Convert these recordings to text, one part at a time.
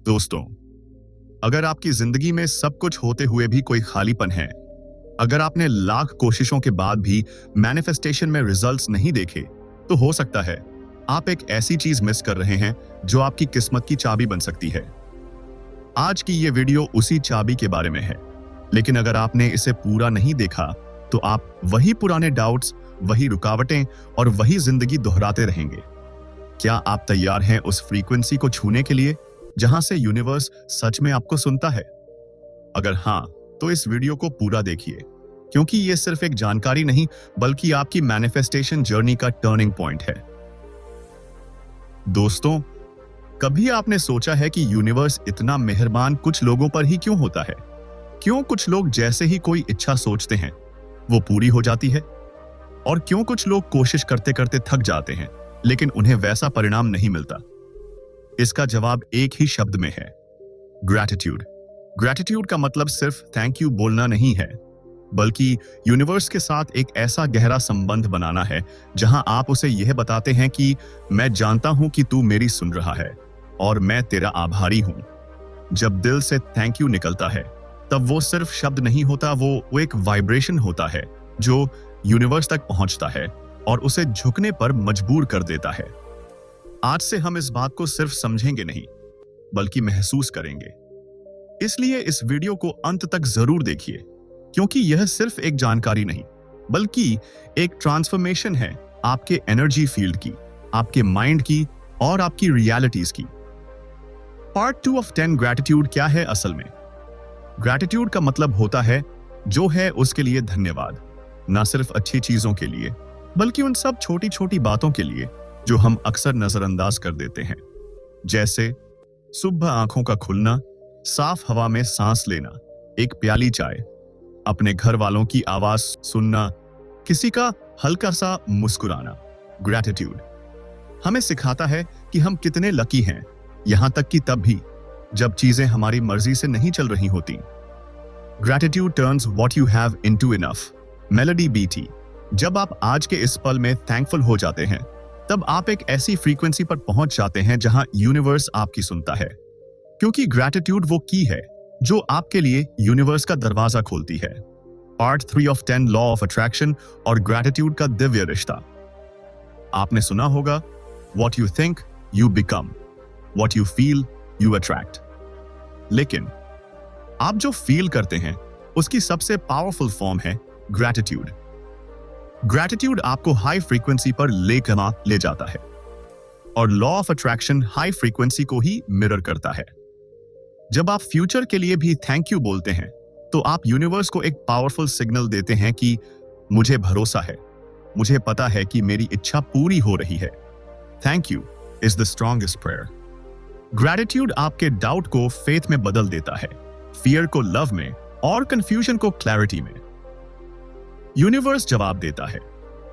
दोस्तों, अगर आपकी जिंदगी में सब कुछ होते हुए भी कोई खालीपन है, अगर आपने लाख कोशिशों के बाद भी मैनिफेस्टेशन में रिजल्ट्स नहीं देखे, तो हो सकता है आप एक ऐसी चीज मिस कर रहे हैं जो आपकी किस्मत की चाबी बन सकती है। आज की ये वीडियो उसी चाबी के बारे में है, लेकिन अगर आपने इसे पूरा नहीं देखा तो आप वही पुराने डाउट्स, वही रुकावटें और वही जिंदगी दोहराते रहेंगे। क्या आप तैयार हैं उस फ्रीक्वेंसी को छूने के लिए जहां से यूनिवर्स सच में आपको सुनता है? अगर हाँ, तो इस वीडियो को पूरा देखिए, क्योंकि ये सिर्फ एक जानकारी नहीं बल्कि आपकी मैनिफेस्टेशन जर्नी का टर्निंग पॉइंट है। दोस्तों, कभी आपने सोचा है कि यूनिवर्स इतना मेहरबान कुछ लोगों पर ही क्यों होता है? क्यों कुछ लोग जैसे ही कोई इच्छा सोचते हैं वो पूरी हो जाती है, और क्यों कुछ लोग कोशिश करते करते थक जाते हैं लेकिन उन्हें वैसा परिणाम नहीं मिलता? इसका जवाब एक ही शब्द में है, ग्रैटिट्यूड। ग्रैटिट्यूड का मतलब सिर्फ थैंक यू बोलना नहीं है, बल्कि यूनिवर्स के साथ एक ऐसा गहरा संबंध बनाना है जहां आप उसे यह बताते हैं कि मैं जानता हूं कि तू मेरी सुन रहा है और मैं तेरा आभारी हूं। जब दिल से थैंक यू निकलता है तब वो सिर्फ शब्द नहीं होता, वो एक वाइब्रेशन होता है जो यूनिवर्स तक पहुंचता है और उसे झुकने पर मजबूर कर देता है। आज से हम इस बात को सिर्फ समझेंगे नहीं बल्कि महसूस करेंगे। इसलिए इस वीडियो को अंत तक जरूर देखिए, क्योंकि यह सिर्फ एक जानकारी नहीं बल्कि एक ट्रांसफॉर्मेशन है आपके एनर्जी फील्ड की, आपके माइंड की और आपकी रियलिटीज की। पार्ट 2 ऑफ 10 ग्रैटिट्यूड क्या है असल में? ग्रैटिट्यूड का मतलब होता है जो है उसके लिए धन्यवाद, ना सिर्फ अच्छी चीजों के लिए बल्कि उन सब छोटी छोटी बातों के लिए जो हम अक्सर नजरअंदाज कर देते हैं, जैसे सुबह आंखों का खुलना, साफ हवा में सांस लेना, एक प्याली चाय, अपने घर वालों की आवाज सुनना, किसी का हल्का सा मुस्कुराना। ग्रैटिट्यूड हमें सिखाता है कि हम कितने लकी हैं, यहां तक कि तब भी जब चीजें हमारी मर्जी से नहीं चल रही होती। Gratitude turns what you have into enough. Melody BT. जब आप आज के इस पल में थैंकफुल हो जाते हैं तब आप एक ऐसी फ्रीक्वेंसी पर पहुंच जाते हैं जहां यूनिवर्स आपकी सुनता है, क्योंकि ग्रैटिट्यूड वो की है जो आपके लिए यूनिवर्स का दरवाजा खोलती है। Part 3 of 10 law of attraction और ग्रैटिट्यूड का दिव्य रिश्ता। आपने सुना होगा, what you think you become, what you feel you attract. लेकिन आप जो फील करते हैं उसकी सबसे पावरफुल फॉर्म है ग्रैटिट्यूड। ग्रैटिट्यूड आपको हाई फ्रीक्वेंसी पर ले जाता है, और law of attraction high frequency को ही मिरर करता है। जब आप फ्यूचर के लिए भी थैंक यू बोलते हैं तो आप यूनिवर्स को एक पावरफुल सिग्नल देते हैं कि मुझे भरोसा है, मुझे पता है कि मेरी इच्छा पूरी हो रही है। Thank you is the strongest prayer. Gratitude आपके डाउट को फेथ में बदल देता है, फियर को लव में और कंफ्यूजन को क्लैरिटी में। यूनिवर्स जवाब देता है,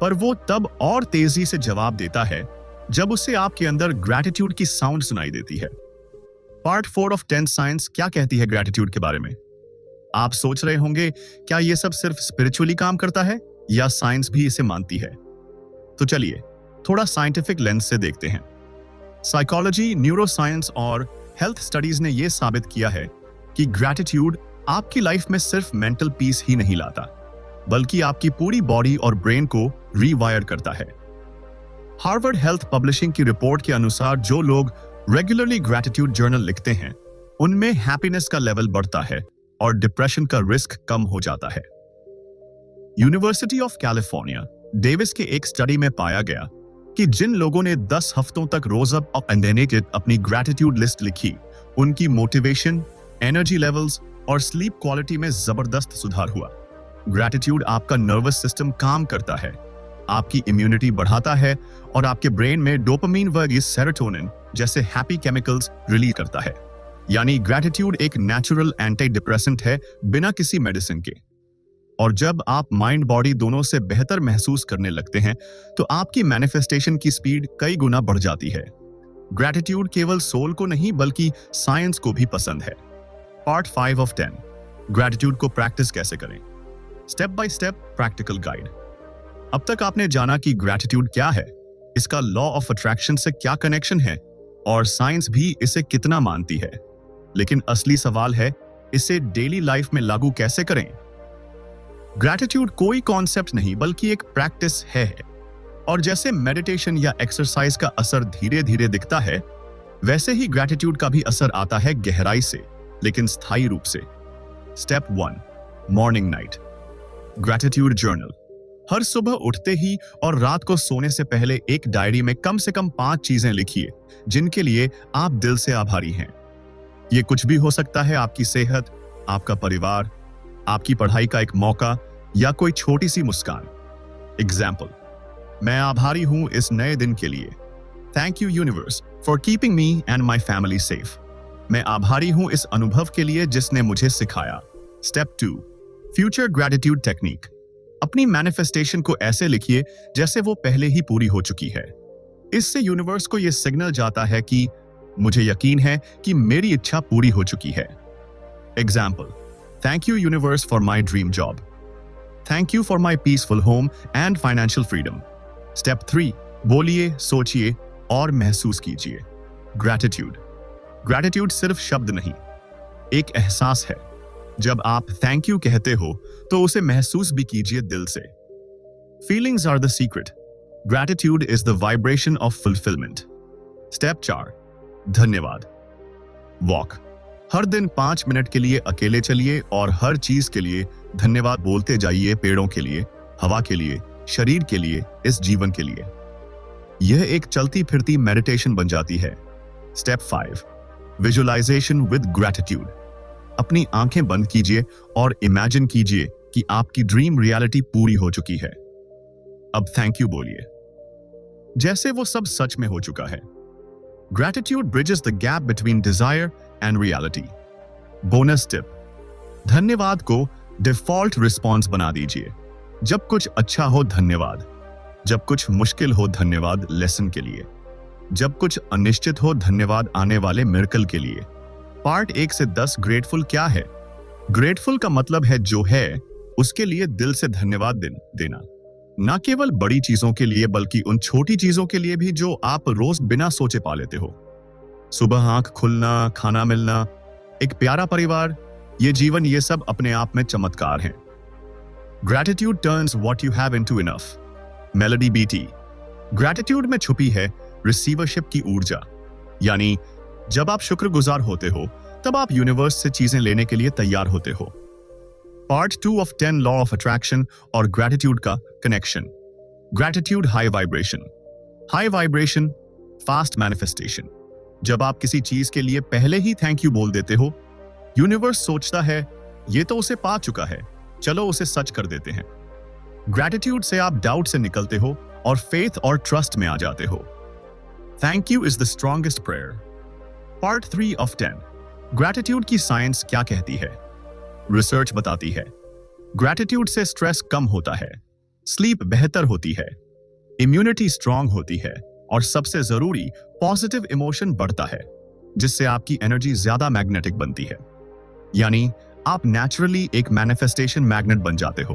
पर वो तब और तेजी से जवाब देता है जब उसे आपके अंदर ग्रैटिट्यूड की साउंड सुनाई देती है। पार्ट 4 ऑफ 10 साइंस क्या कहती है ग्रैटिट्यूड के बारे में? आप सोच रहे होंगे, क्या ये सब सिर्फ स्पिरिचुअली काम करता है या साइंस भी इसे मानती है? तो चलिए थोड़ा साइंटिफिक लेंस से देखते हैं। साइकोलॉजी, न्यूरोसाइंस और हेल्थ स्टडीज ने यह साबित किया है कि ग्रैटिट्यूड आपकी लाइफ में सिर्फ मेंटल पीस ही नहीं लाता, बल्कि आपकी पूरी बॉडी और ब्रेन को रीवायर करता है। हार्वर्ड हेल्थ पब्लिशिंग की रिपोर्ट के अनुसार जो लोग रेगुलरली ग्रैटिट्यूड जर्नल लिखते हैं उनमें हैप्पीनेस का लेवल बढ़ता है और डिप्रेशन का रिस्क कम हो जाता है। यूनिवर्सिटी ऑफ कैलिफोर्निया डेविस के एक स्टडी में पाया गया कि जिन लोगों ने 10 हफ्तों तक रोज अप एंड नेकेड अपनी ग्रैटिट्यूड लिस्ट लिखी, उनकी मोटिवेशन, एनर्जी लेवल्स और स्लीप क्वालिटी में जबरदस्त सुधार हुआ। ग्रैटिट्यूड आपका नर्वस सिस्टम काम करता है, आपकी इम्यूनिटी बढ़ाता है और आपके ब्रेन में डोपामीन व सेरोटोनिन जैसे हैप्पी केमिकल्स रिलीज करता है। यानी ग्रैटिट्यूड एक नेचुरल एंटी डिप्रेसेंट है बिना किसी मेडिसिन के। और जब आप माइंड बॉडी दोनों से बेहतर महसूस करने लगते हैं तो आपकी मैनिफेस्टेशन की स्पीड कई गुना बढ़ जाती है। ग्रैटिट्यूड केवल सोल को नहीं बल्कि साइंस को भी पसंद है। पार्ट 5 ऑफ 10 ग्रैटिट्यूड को प्रैक्टिस कैसे करें, step by step practical guide. अब तक आपने जाना कि ग्रैटिट्यूड क्या है, इसका लॉ ऑफ अट्रैक्शन से क्या कनेक्शन है और साइंस भी इसे कितना मानती है। लेकिन असली सवाल है, इसे डेली लाइफ में लागू कैसे करें? ग्रैटिट्यूड कोई कॉन्सेप्ट नहीं बल्कि एक प्रैक्टिस है। और जैसे मेडिटेशन या एक्सरसाइज का असर धीरे धीरे दिखता है, वैसे ही ग्रैटिट्यूड का भी असर आता है गहराई से, लेकिन स्थायी रूप से। Step 1, morning night gratitude journal. हर सुबह उठते ही और रात को सोने से पहले एक डायरी में कम से कम 5 चीजें लिखिए जिनके लिए आप दिल से आभारी हैं। ये कुछ भी हो सकता है, आपकी सेहत, आपका परिवार, आपकी पढ़ाई का एक मौका या कोई छोटी सी मुस्कान। एग्जाम्पल, मैं आभारी हूं इस नए दिन के लिए। Thank you universe for keeping me and my family safe. मैं आभारी हूं इस अनुभव के लिए जिसने मुझे सिखाया। Step 2, future gratitude technique. अपनी मैनिफेस्टेशन को ऐसे लिखिए जैसे वो पहले ही पूरी हो चुकी है। इससे यूनिवर्स को यह सिग्नल जाता है कि मुझे यकीन है कि मेरी इच्छा पूरी हो चुकी है। Example, thank you universe for my dream job. Thank you for my peaceful home and financial freedom. Step 3, बोलिए, सोचिए और महसूस कीजिए। ग्रैटिट्यूड। ग्रैटिट्यूड सिर्फ शब्द नहीं, एक एहसास है। जब आप थैंक यू कहते हो तो उसे महसूस भी कीजिए दिल से। Feelings are the secret. Gratitude is the vibration of fulfilment. Step 4, धन्यवाद वॉक। हर दिन 5 मिनट के लिए अकेले चलिए और हर चीज के लिए धन्यवाद बोलते जाइए। पेड़ों के लिए, हवा के लिए, शरीर के लिए, इस जीवन के लिए। यह एक चलती फिरती मेडिटेशन बन जाती है। Step 5, visualisation with gratitude. अपनी आंखें बंद कीजिए और इमेजिन कीजिए कि आपकी ड्रीम रियलिटी पूरी हो चुकी है। अब थैंक यू बोलिए जैसे वो सब सच में हो चुका है। Gratitude bridges the gap between desire and reality. Bonus tip, धन्यवाद को डिफॉल्ट रिस्पॉन्स बना दीजिए। जब कुछ अच्छा हो धन्यवाद, जब कुछ मुश्किल हो धन्यवाद लेसन के लिए, जब कुछ अनिश्चित हो धन्यवाद आने वाले मिरेकल के लिए। पार्ट 1 से 10 ग्रेटफुल क्या है? ग्रेटफुल का मतलब है जो है उसके लिए दिल से धन्यवाद देना। ना केवल बड़ी चीजों के लिए बल्कि उन छोटी चीजों के लिए भी जो आप रोज बिना सोचे पा लेते हो। सुबह आंख खुलना, खाना मिलना, एक प्यारा परिवार, ये जीवन, ये सब अपने आप में चमत्कार हैं। Gratitude turns what you have into enough. Melody BT. Gratitude में छुपी है रिसीवरशिप की ऊर्जा, यानी जब आप शुक्रगुजार होते हो तब आप यूनिवर्स से चीजें लेने के लिए तैयार होते हो। Part 2 of 10 law of attraction और ग्रैटिट्यूड का connection. Gratitude high vibration. High vibration, fast manifestation. जब आप किसी चीज के लिए पहले ही थैंक यू बोल देते हो, यूनिवर्स सोचता है ये तो उसे पा चुका है, चलो उसे सच कर देते हैं। ग्रैटिट्यूड से आप डाउट से निकलते हो और फेथ और ट्रस्ट में आ जाते हो। Thank you is the strongest prayer. Part 3 of 10, gratitude की साइंस क्या कहती है? रिसर्च बताती है ग्रैटिट्यूड से स्ट्रेस कम होता है, स्लीप बेहतर होती है, इम्यूनिटी स्ट्रांग होती है और सबसे जरूरी पॉजिटिव इमोशन बढ़ता है, जिससे आपकी एनर्जी ज्यादा मैग्नेटिक बनती है। यानी आप नेचुरली एक मैनिफेस्टेशन मैग्नेट बन जाते हो।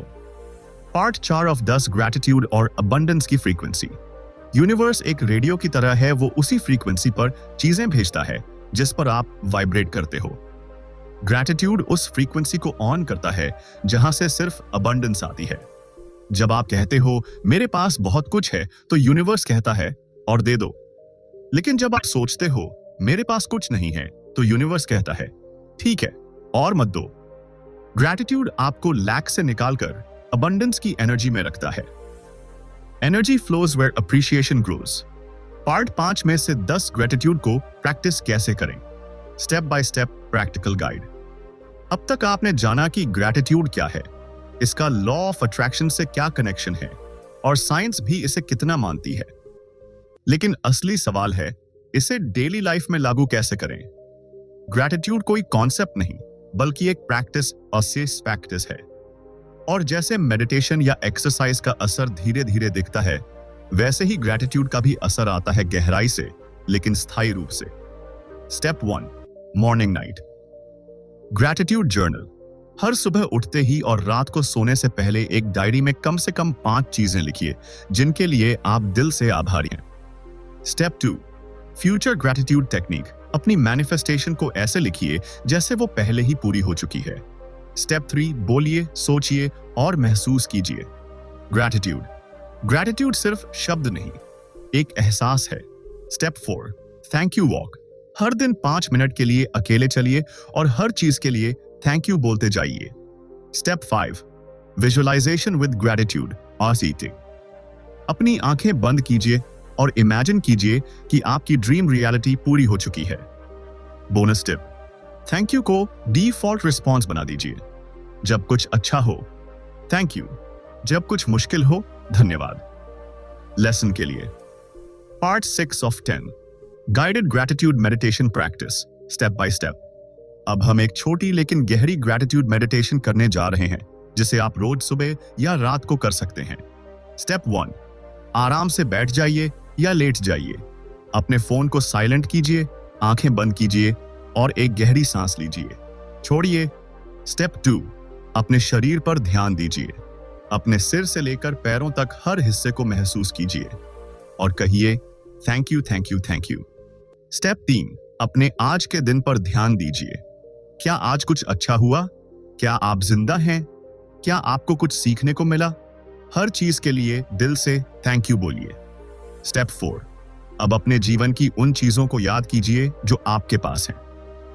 पार्ट 4 ऑफ 10, ग्रैटिट्यूड और अबंडेंस की फ्रीक्वेंसी। यूनिवर्स एक रेडियो की तरह है, वो उसी फ्रीक्वेंसी पर चीजें भेजता है जिस पर आप वाइब्रेट करते हो। ग्रैटिट्यूड उस फ्रीक्वेंसी को ऑन करता है जहां से सिर्फ अबंडेंस आती है। जब आप कहते हो मेरे पास बहुत कुछ है, तो यूनिवर्स कहता है और दे दो। लेकिन जब आप सोचते हो मेरे पास कुछ नहीं है, तो यूनिवर्स कहता है ठीक है और मत दो। ग्रैटिट्यूड आपको लैक से निकालकर अबंडेंस की एनर्जी में रखता है। Energy flows where appreciation grows. Part 5 में से 10 ग्रैटिट्यूड को प्रैक्टिस कैसे करें, step by step practical guide. अब तक आपने जाना कि ग्रैटिट्यूड क्या है, इसका लॉ ऑफ अट्रैक्शन से क्या कनेक्शन है और साइंस भी इसे कितना मानती है। लेकिन असली सवाल है, इसे डेली लाइफ में लागू कैसे करें? ग्रैटिट्यूड कोई कॉन्सेप्ट नहीं बल्कि एक प्रैक्टिस और प्रैक्टिस है। और जैसे मेडिटेशन या एक्सरसाइज का असर धीरे धीरे दिखता है, वैसे ही ग्रैटिट्यूड का भी असर आता है गहराई से, लेकिन स्थायी रूप से। Step 1, morning night gratitude journal. हर सुबह उठते ही और रात को सोने से पहले एक डायरी में कम से कम 5 चीजें लिखिए जिनके लिए आप दिल से आभारी हैं। Step 2, future gratitude technique. अपनी मैनिफेस्टेशन को ऐसे लिखिए जैसे वो पहले ही पूरी हो चुकी है। स्टेप 3, बोलिए, सोचिए और महसूस कीजिए। ग्रैटिट्यूड। ग्रैटिट्यूड सिर्फ शब्द नहीं, एक एहसास है। Step 4, thank you walk. हर दिन 5 मिनट के लिए अकेले चलिए और हर चीज के लिए थैंक यू बोलते जाइए। स्टेप 5, विजुअलाइजेशन विद ग्रैटिट्यूड और ईटिंग। अपनी आंखें बंद कीजिए और इमेजिन कीजिए कि आपकी ड्रीम रियलिटी पूरी हो चुकी है। बोनस टिप, थैंक यू को डिफॉल्ट रिस्पॉन्स बना दीजिए। जब कुछ अच्छा हो, थैंक यू। जब कुछ मुश्किल हो, धन्यवाद। लेसन के लिए part 6 of 10, guided gratitude meditation practice, step by step. अब हम एक छोटी लेकिन गहरी ग्रैटिट्यूड मेडिटेशन करने जा रहे हैं, जिसे आप रोज सुबह या रात को कर सकते हैं। स्टेप 1, आराम से बैठ जाइए या लेट जाइए। अपने फोन को साइलेंट कीजिए, आंखें बंद कीजिए और एक गहरी सांस लीजिए। छोड़िए। स्टेप 2, अपने शरीर पर ध्यान दीजिए। अपने सिर से लेकर पैरों तक हर हिस्से को महसूस कीजिए और कहिए thank you, thank you, thank you. Step 3, अपने आज के दिन पर ध्यान दीजिए। क्या आज कुछ अच्छा हुआ? क्या आप जिंदा हैं? क्या आपको कुछ सीखने को मिला? हर चीज के लिए दिल से थैंक यू बोलिए। स्टेप 4, अब अपने जीवन की उन चीजों को याद कीजिए जो आपके पास हैं।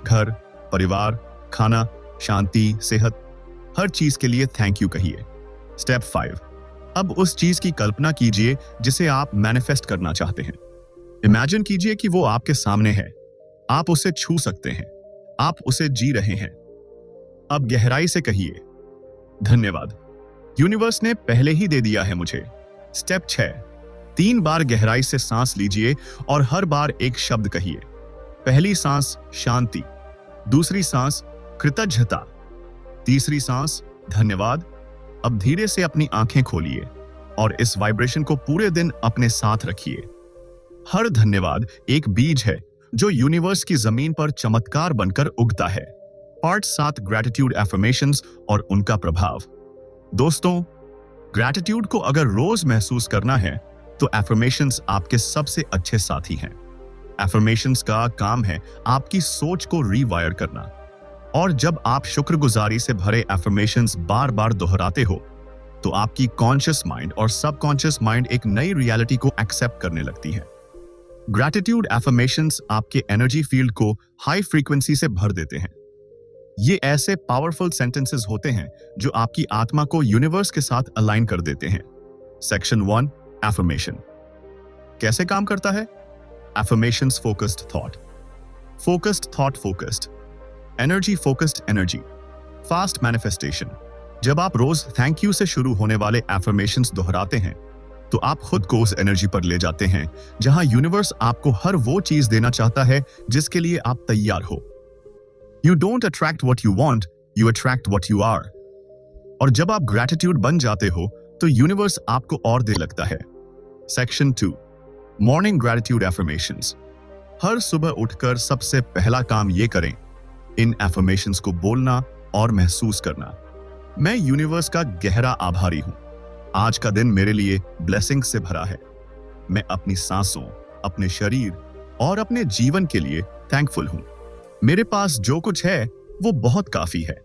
घर, परिवार, खाना, शांति, सेहत, हर चीज के लिए थैंक यू कहिए। स्टेप 5, अब उस चीज की कल्पना कीजिए जिसे आप मैनिफेस्ट करना चाहते हैं। इमेजिन कीजिए कि वो आपके सामने है, आप उसे छू सकते हैं, आप उसे जी रहे हैं। अब गहराई से कहिए धन्यवाद, यूनिवर्स ने पहले ही दे दिया है मुझे। स्टेप 6, 3 बार गहराई से सांस लीजिए और हर बार एक शब्द कहिए। पहली सांस शांति, दूसरी सांस कृतज्ञता, तीसरी सांस धन्यवाद। अब धीरे से अपनी आंखें खोलिए और इस वाइब्रेशन को पूरे दिन अपने साथ रखिए। हर धन्यवाद एक बीज है जो यूनिवर्स की जमीन पर चमत्कार बनकर उगता है। पार्ट 7, ग्रैटिट्यूड एफर्मेशंस और उनका प्रभाव। दोस्तों, ग्रैटिट्यूड को अगर रोज महसूस करना है तो एफर्मेशंस आपके सबसे अच्छे साथी हैं। एफर्मेशंस का काम है आपकी सोच को रीवायर करना, और जब आप शुक्रगुजारी से भरे एफर्मेशंस बार बार दोहराते हो तो आपकी कॉन्शियस माइंड और सबकॉन्शियस माइंड एक नई रियलिटी को एक्सेप्ट करने लगती है। ग्रैटिट्यूड एफर्मेशंस आपके एनर्जी फील्ड को हाई फ्रीक्वेंसी से भर देते हैं। ये ऐसे पावरफुल सेंटेंसेस होते हैं जो आपकी आत्मा को यूनिवर्स के साथ अलाइन कर देते हैं। Section 1, affirmation. कैसे काम करता है? Affirmations focused thought, focused thought, focused energy, focused energy, fast manifestation. जब आप रोज थैंक यू से शुरू होने वाले एफर्मेशंस दोहराते हैं तो आप खुद को उस एनर्जी पर ले जाते हैं जहां यूनिवर्स आपको हर वो चीज देना चाहता है जिसके लिए आप तैयार हो। You don't attract what you want, you attract what you are. और जब आप ग्रैटिट्यूड बन जाते हो तो यूनिवर्स आपको और दे लगता है। Section 2, morning gratitude affirmations. हर सुबह उठकर सबसे पहला काम ये करें, इन एफर्मेशंस को बोलना और महसूस करना। मैं यूनिवर्स का गहरा आभारी हूं। आज का दिन मेरे लिए ब्लेसिंग से भरा है। मैं अपनी सांसों, अपने शरीर और अपने जीवन के लिए थैंकफुल हूं। मेरे पास जो कुछ है वो बहुत काफी है।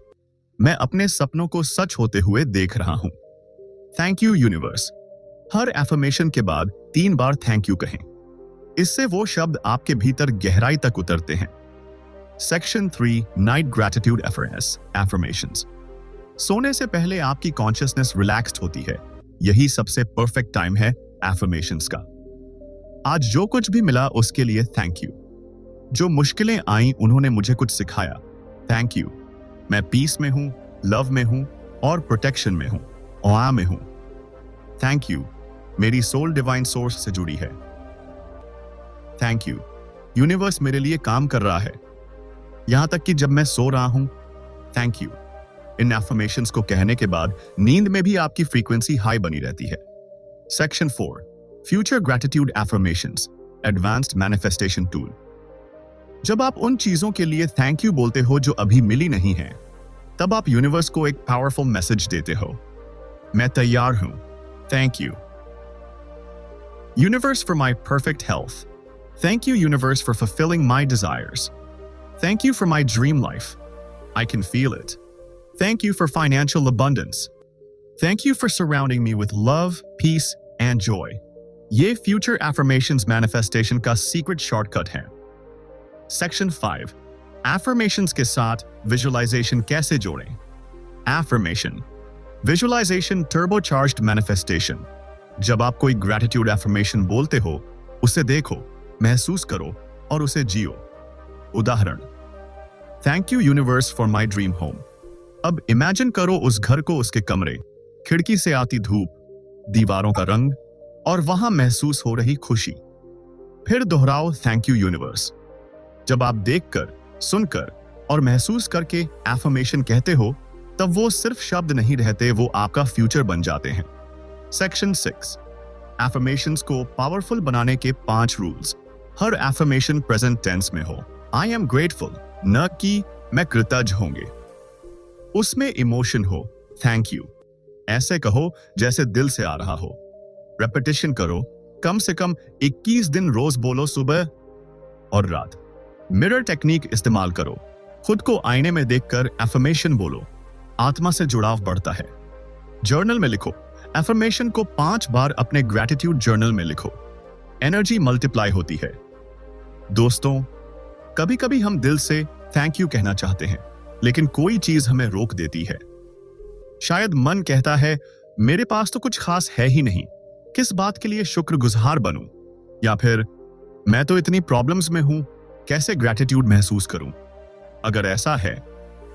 मैं अपने सपनों को सच होते हुए देख रहा हूं। Thank you universe. Her affirmation के बाद 3 बार थैंक यू कहें। इससे वो शब्द आपके भीतर गहराई तक उतरते हैं। Section 3, night gratitude affirmations. सोने से पहले आपकी कॉन्शियसनेस रिलैक्स्ड होती है। यही सबसे परफेक्ट टाइम है एफर्मेशंस का। आज जो कुछ भी मिला उसके लिए थैंक यू। जो मुश्किलें आई उन्होंने मुझे कुछ सिखाया, थैंक यू। मैं पीस में हूं, लव में हूं और प्रोटेक्शन में हूं, औआ में हूं। थैंक यू, मेरी सोल डिवाइन सोर्स से जुड़ी है। थैंक यू, यूनिवर्स मेरे लिए काम कर रहा है, यहां तक कि जब मैं सो रहा हूं। Thank you. इन एफर्मेशंस को कहने के बाद नींद में भी आपकी फ्रीक्वेंसी हाई बनी रहती है। Section 4, future gratitude affirmations, advanced manifestation tool. जब आप उन चीजों के लिए थैंक यू बोलते हो जो अभी मिली नहीं है, तब आप यूनिवर्स को एक पावरफुल मैसेज देते हो। मैं तैयार हूं, thank you. Universe for my perfect health, Thank you, universe, for fulfilling my desires. Thank you for my dream life. I can feel it. Thank you for financial abundance. Thank you for surrounding me with love, peace, and joy. ये future affirmations manifestation का secret shortcut है. Section 5. Affirmations के साथ visualization कैसे जोड़ें? Affirmation. Visualization turbocharged manifestation. जब आप कोई gratitude affirmation बोलते हो, उसे देखो, महसूस करो और उसे जियो. उदाहरण: Thank you universe for my dream home. अब इमेजिन करो उस घर को, उसके कमरे, खिड़की से आती धूप, दीवारों का रंग और वहां महसूस हो रही खुशी. फिर दोहराओ थैंक यू यूनिवर्स. जब आप देखकर, सुनकर और महसूस करके एफर्मेशन कहते हो, तब वो सिर्फ शब्द नहीं रहते, वो आपका फ्यूचर बन जाते हैं. सेक्शन 6. एफर्मेशंस को पावरफुल बनाने के 5 रूल्स. हर एफर्मेशन प्रेजेंट टेंस में हो. आई एम ग्रेटफुल, न कि मैं कृतज्ञ होंगे. उसमें इमोशन हो, थैंक यू. ऐसे कहो जैसे दिल से आ रहा हो. रेपिटेशन करो, कम से कम 21 दिन रोज बोलो, सुबह और रात. मिरर टेक्निक इस्तेमाल करो. खुद को आईने में देखकर एफर्मेशन बोलो. आत्मा से जुड़ाव बढ़ता है. जर्नल में लिखो. एफर्मेशन को 5 बार अपने ग्रैटिट्यूड जर्नल में लिखो. एनर्जी मल्टीप्लाई होती है. दोस्तों, कभी कभी हम दिल से थैंक यू कहना चाहते हैं, लेकिन कोई चीज हमें रोक देती है. शायद मन कहता है, मेरे पास तो कुछ खास है ही नहीं, किस बात के लिए शुक्रगुजार बनूं? या फिर मैं तो इतनी प्रॉब्लम्स में हूं, कैसे ग्रैटिट्यूड महसूस करूं? अगर ऐसा है,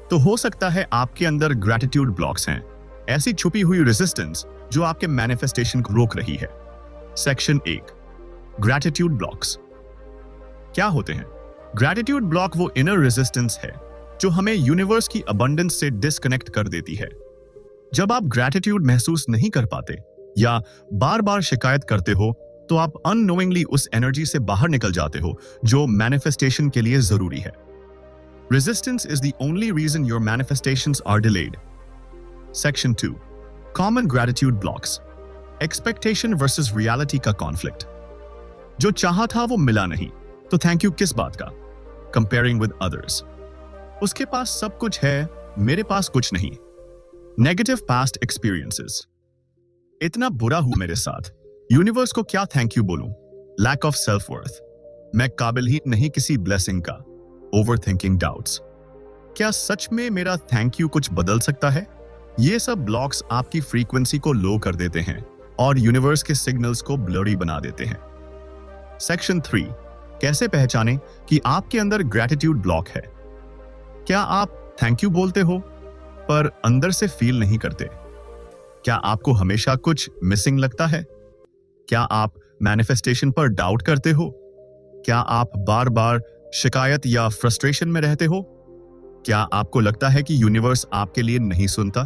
तो हो सकता है आपके अंदर ग्रैटिट्यूड ब्लॉक्स हैं, ऐसी छुपी हुई रेजिस्टेंस जो आपके मैनिफेस्टेशन को रोक रही है. सेक्शन 1. ग्रैटिट्यूड ब्लॉक्स क्या होते हैं? ग्रैटिट्यूड ब्लॉक वो इनर रेजिस्टेंस है जो हमें यूनिवर्स की अबंडेंस से डिस्कनेक्ट कर देती है. जब आप ग्रैटिट्यूड महसूस नहीं कर पाते या बार बार शिकायत करते हो, तो आप अननोइंगली उस एनर्जी से बाहर निकल जाते हो जो मैनिफेस्टेशन के लिए जरूरी है. Resistance is the only reason your manifestations are delayed. Section 2. Common gratitude blocks. Expectation versus reality का conflict. जो चाहा था वो मिला नहीं, तो थैंक यू किस बात का? Comparing with others. उसके पास सब कुछ है, मेरे पास कुछ नहीं. Negative past experiences. इतना बुरा हूं मेरे साथ, यूनिवर्स को क्या थैंक यू बोलूं? Lack of self-worth. मैं काबिल ही नहीं किसी ब्लेसिंग का. Overthinking doubts. क्या सच में मेरा थैंक यू कुछ बदल सकता है? ये सब ब्लॉक्स आपकी फ्रीक्वेंसी को लो कर देते हैं और यूनिवर्स के सिग्नल्स को ब्लरी बना देते हैं. सेक्शन 3. कैसे पहचानें कि आपके अंदर ग्रैटिट्यूड ब्लॉक है? क्या आप थैंक यू बोलते हो पर अंदर से फील नहीं करते? क्या आपको हमेशा कुछ मिसिंग लगता है? क्या आप मैनिफेस्टेशन पर डाउट करते हो? क्या आप बार बार शिकायत या फ्रस्ट्रेशन में रहते हो? क्या आपको लगता है कि यूनिवर्स आपके लिए नहीं सुनता?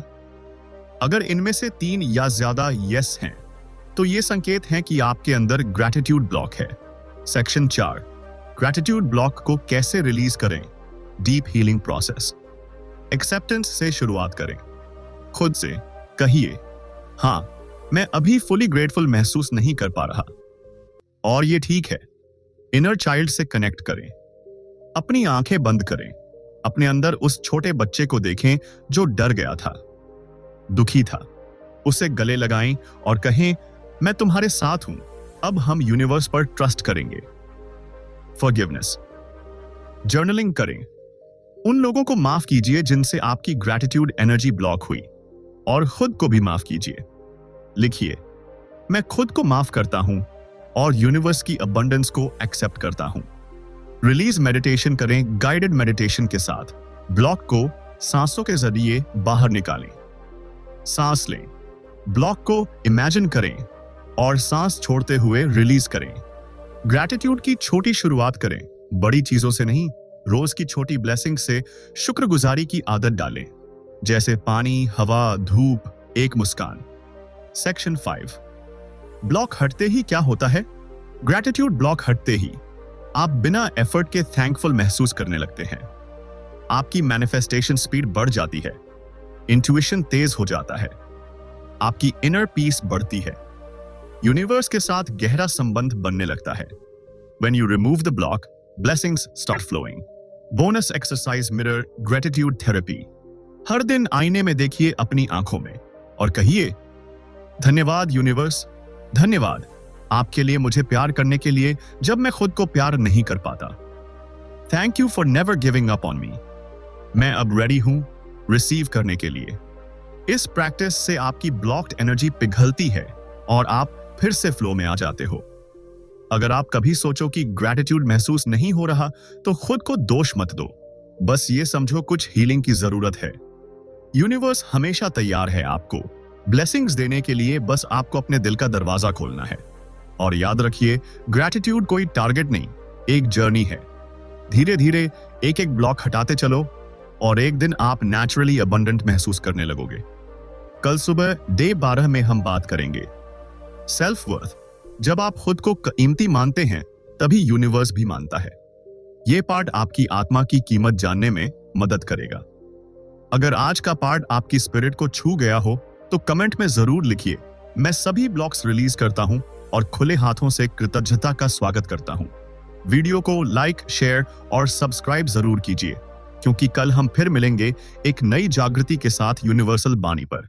अगर इनमें से 3 या ज्यादा यस हैं, तो ये संकेत हैं कि आपके अंदर ग्रैटिट्यूड ब्लॉक है. सेक्शन 4. ग्रैटिट्यूड ब्लॉक को कैसे रिलीज करें? Deep healing process. एक्सेप्टेंस से शुरुआत करें. खुद से कहिए, हाँ, मैं अभी फुली ग्रेटफुल महसूस नहीं कर पा रहा, और ये ठीक है. इनर चाइल्ड से कनेक्ट करें. अपनी आंखें बंद करें. अपने अंदर उस छोटे बच्चे को देखें जो डर गया था, दुखी था. उसे गले लगाएं और कहें, मैं तुम्हारे साथ हूं. अब हम यूनिवर्स पर ट्रस्ट करेंगे. फॉरगिवनेस. जर्नलिंग करें. उन लोगों को माफ कीजिए जिनसे आपकी ग्रैटिट्यूड एनर्जी ब्लॉक हुई, और खुद को भी माफ कीजिए. लिखिए, मैं खुद को माफ करता हूं और यूनिवर्स की अबंडेंस को एक्सेप्ट करता हूं. रिलीज मेडिटेशन करें. गाइडेड मेडिटेशन के साथ ब्लॉक को सांसों के जरिए बाहर निकालें. सांस लें, ब्लॉक को इमेजिन करें और सांस छोड़ते हुए रिलीज करें. ग्रैटिट्यूड की छोटी शुरुआत करें, बड़ी चीजों से नहीं. रोज की छोटी ब्लेसिंग से शुक्रगुजारी की आदत डालें, जैसे पानी, हवा, धूप, एक मुस्कान. सेक्शन 5. ब्लॉक हटते ही क्या होता है? ग्रैटिट्यूड ब्लॉक हटते ही आप बिना एफर्ट के थैंकफुल महसूस करने लगते हैं. आपकी मैनिफेस्टेशन स्पीड बढ़ जाती है. इंट्यूइशन तेज हो जाता है. आपकी इनर पीस बढ़ती है. यूनिवर्स के साथ गहरा संबंध बनने लगता है. When you remove the block, blessings start flowing. Bonus exercise mirror gratitude therapy. हर दिन आईने में देखिए अपनी आंखों में और कहिए, धन्यवाद यूनिवर्स, धन्यवाद आपके लिए मुझे प्यार करने के लिए जब मैं खुद को प्यार नहीं कर पाता। Thank you for never giving up on me. मैं अब रेडी हूं रिसीव करने के लिए। इस प्रैक्टिस से आपकी ब्लॉक्ड एनर्जी पिघलती है और आप फिर से फ्लो में आ जाते हो। अगर आप कभी सोचो कि ग्रैटिट्यूड महसूस नहीं हो रहा तो खुद को दोष मत दो, बस ये समझो कुछ हीलिंग की जरूरत है। यूनिवर्स हमेशा तैयार है आपको ब्लेसिंग्स देने के लिए, बस आपको अपने दिल का दरवाजा खोलना है। और याद रखिए, ग्रैटिट्यूड कोई टारगेट नहीं, एक जर्नी है। धीरे धीरे एक एक ब्लॉक हटाते चलो और एक दिन आप नेचुरली अबंडेंट महसूस करने लगोगे। कल सुबह डे 12 में हम बात करेंगे सेल्फ वर्थ। जब आप खुद को कीमती मानते हैं तभी यूनिवर्स भी मानता है। यह पार्ट आपकी आत्मा की कीमत जानने में मदद करेगा। अगर आज का पार्ट आपकी स्पिरिट को छू गया हो तो कमेंट में जरूर लिखिए, मैं सभी ब्लॉक्स रिलीज करता हूं और खुले हाथों से कृतज्ञता का स्वागत करता हूं। वीडियो को लाइक, शेयर और सब्सक्राइब जरूर कीजिए, क्योंकि कल हम फिर मिलेंगे एक नई जागृति के साथ यूनिवर्सल बानी पर।